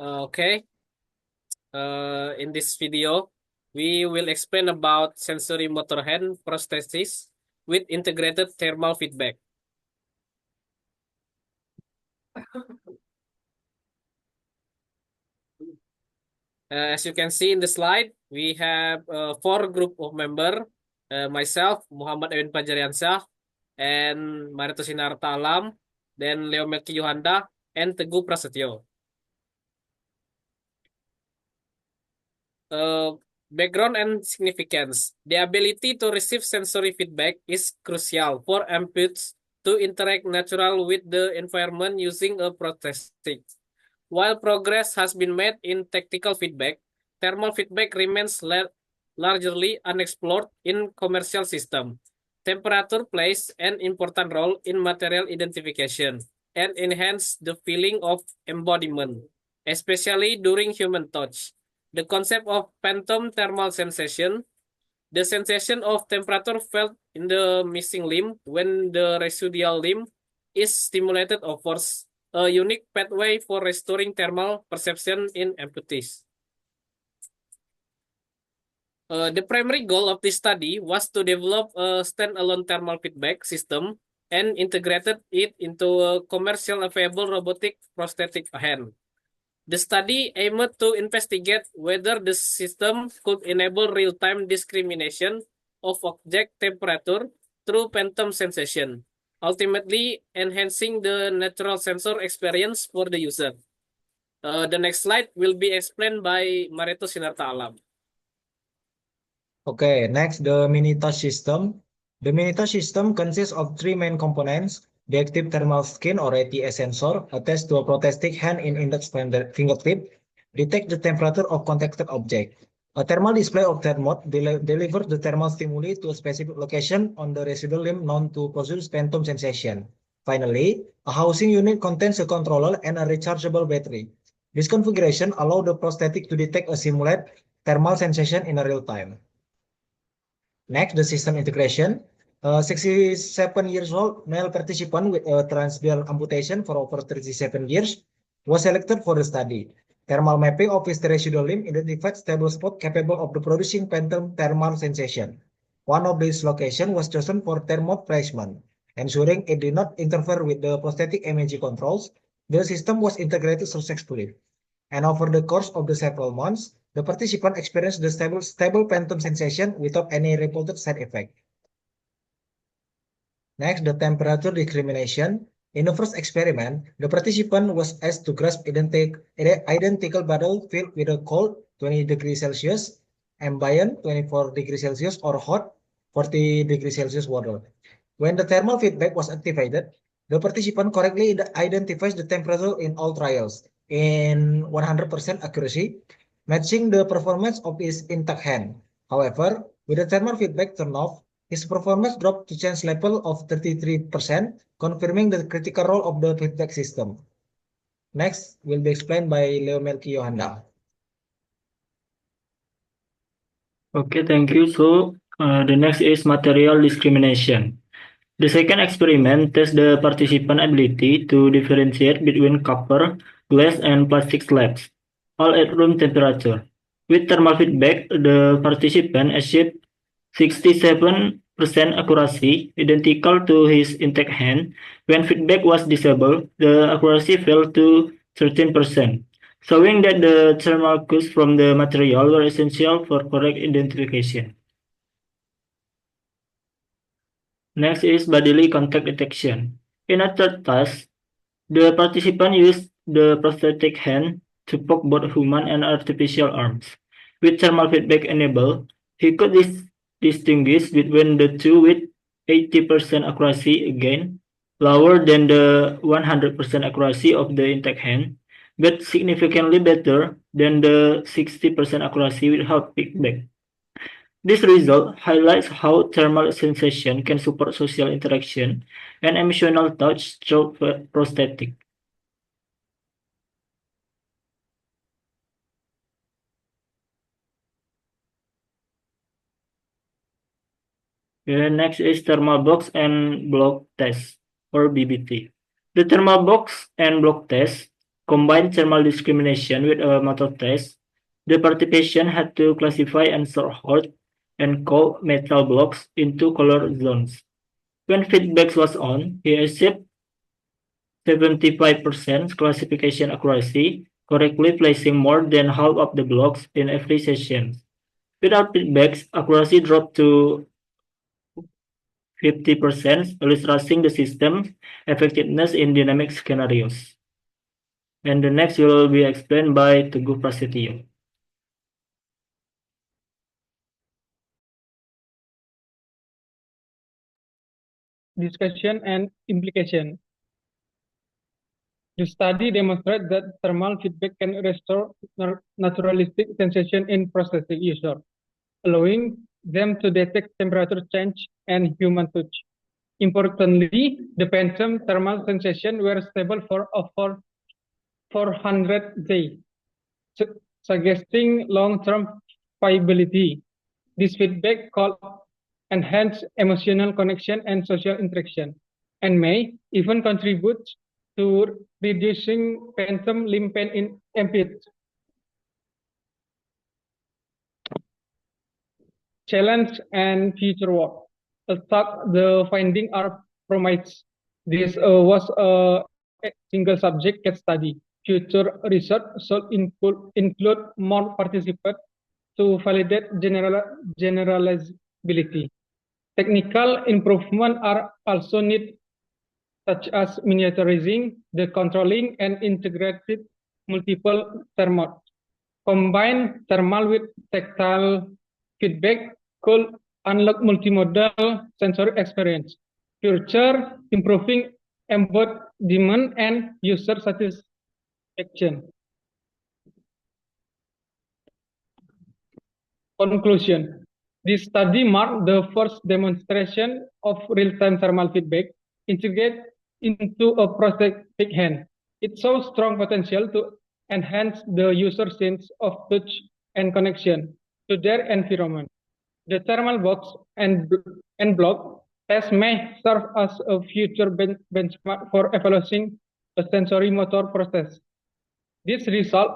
Okay, in this video, we will explain about sensory motor hand prosthesis with integrated thermal feedback. As you can see in the slide, we have four group of member, myself, Muhammad Edwin Pajariansyah, and Marito Sinarta Alam, then Leo Melki Yohanda, and Teguh Prasetyo. Uh, Background and significance. The ability to receive sensory feedback is crucial for amputees to interact natural with the environment using a prosthetic. While progress has been made in tactical feedback, thermal feedback remains largely unexplored in commercial systems. Temperature plays an important role in material identification and enhance the feeling of embodiment, especially during human touch. The concept of phantom thermal sensation, the sensation of temperature felt in the missing limb when the residual limb is stimulated offers a unique pathway for restoring thermal perception in amputees. The primary goal of this study was to develop a standalone thermal feedback system and integrated it into a commercial available robotic prosthetic hand. The study aimed to investigate whether the system could enable real-time discrimination of object temperature through phantom sensation, ultimately enhancing the natural sensor experience for the user. The next slide will be explained by Marito Sinarta Alam. Okay, next, the mini touch system. The mini touch system consists of three main components: the active thermal skin or ATS sensor attached to a prosthetic hand in index fingertip, detect the temperature of contacted object. A thermal display of thermode delivers the thermal stimuli to a specific location on the residual limb known to produce phantom sensation. Finally, a housing unit contains a controller and a rechargeable battery. This configuration allows the prosthetic to detect a simulate thermal sensation in a real time. Next, the system integration. 67 years old male participant with a transverse amputation for over 37 years was selected for the study. Thermal mapping of his residual limb identified stable spot capable of producing phantom thermal sensation. One of these locations was chosen for thermode placement, ensuring it did not interfere with the prosthetic imaging controls. The system was integrated successfully, and over the course of the several months, the participant experienced the stable phantom sensation without any reported side effect. Next, the temperature discrimination. In the first experiment, the participant was asked to grasp identical bottle filled with a cold 20 degrees Celsius, ambient 24 degrees Celsius, or hot 40 degrees Celsius water. When the thermal feedback was activated, the participant correctly identifies the temperature in all trials in 100% accuracy, matching the performance of his intact hand. However, with the thermal feedback turned off, his performance dropped to change level of 33%, confirming the critical role of the feedback system. Next will be explained by Leo Melki Yohanda. Okay, thank you. So the next is material discrimination. The second experiment tests the participant ability to differentiate between copper, glass, and plastic slabs, all at room temperature. With thermal feedback, the participant achieved 67% accuracy, identical to his intact hand. When feedback was disabled, the accuracy fell to 13%, showing that the thermal cues from the material were essential for correct identification. Next is bodily contact detection. In a third task, the participant used the prosthetic hand to poke both human and artificial arms. With thermal feedback enabled, he could distinguish between the two with 80% accuracy, again lower than the 100% accuracy of the intact hand, but significantly better than the 60% accuracy without feedback. This result highlights how thermal sensation can support social interaction and emotional touch through prosthetic. Next is thermal box and block test. or BBT. The thermal box and block test combined thermal discrimination with a motor test. The participant had to classify and sort hot and cold metal blocks into color zones. When feedback was on, he achieved 75% classification accuracy, correctly placing more than half of the blocks in every session. Without feedbacks, accuracy dropped to 50%, illustrating the system's effectiveness in dynamic scenarios. And the next will be explained by Teguh Prasetyo. Discussion and implication. The study demonstrates that thermal feedback can restore naturalistic sensation in processing user, allowing them to detect temperature change and human touch. Importantly, the phantom thermal sensation were stable for over 400 days, suggesting long-term viability. This feedback could enhance emotional connection and social interaction, and may even contribute to reducing phantom limb pain in amputees. Challenge and future work. The findings are promising. This was a single subject case study. Future research should include more participants to validate generalizability. Technical improvement are also needed, such as miniaturizing the controlling and integrated multiple thermals. Combine thermal with tactile feedback could unlock multimodal sensory experience, future improving embodiment and user satisfaction. Conclusion. This study marked the first demonstration of real-time thermal feedback integrated into a prosthetic hand. It shows strong potential to enhance the user sense of touch and connection to their environment. The thermal box and block test may serve as a future benchmark for evaluating a sensory motor process. This result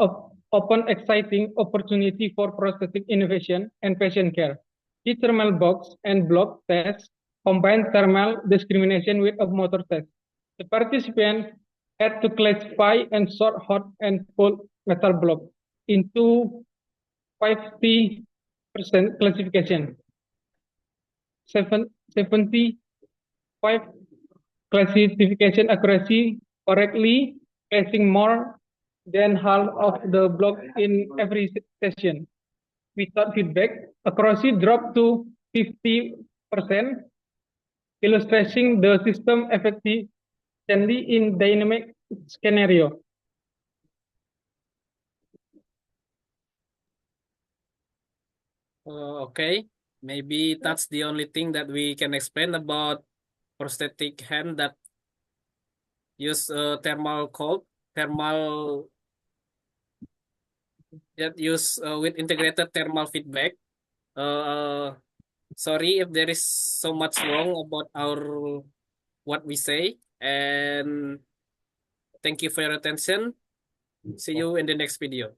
open exciting opportunity for prosthetic innovation and patient care. The thermal box and block test combine thermal discrimination with a motor test. The participant had to classify and sort hot and cold metal block into 50% classification. 75 classification accuracy correctly, placing more than half of the block in every session. Without feedback, accuracy dropped to 50%, illustrating the system efficiently in dynamic scenario. Okay, maybe that's the only thing that we can explain about prosthetic hand that use thermal that use with integrated thermal feedback. Sorry if there is so much wrong about our what we say, and thank you for your attention. See you in the next video.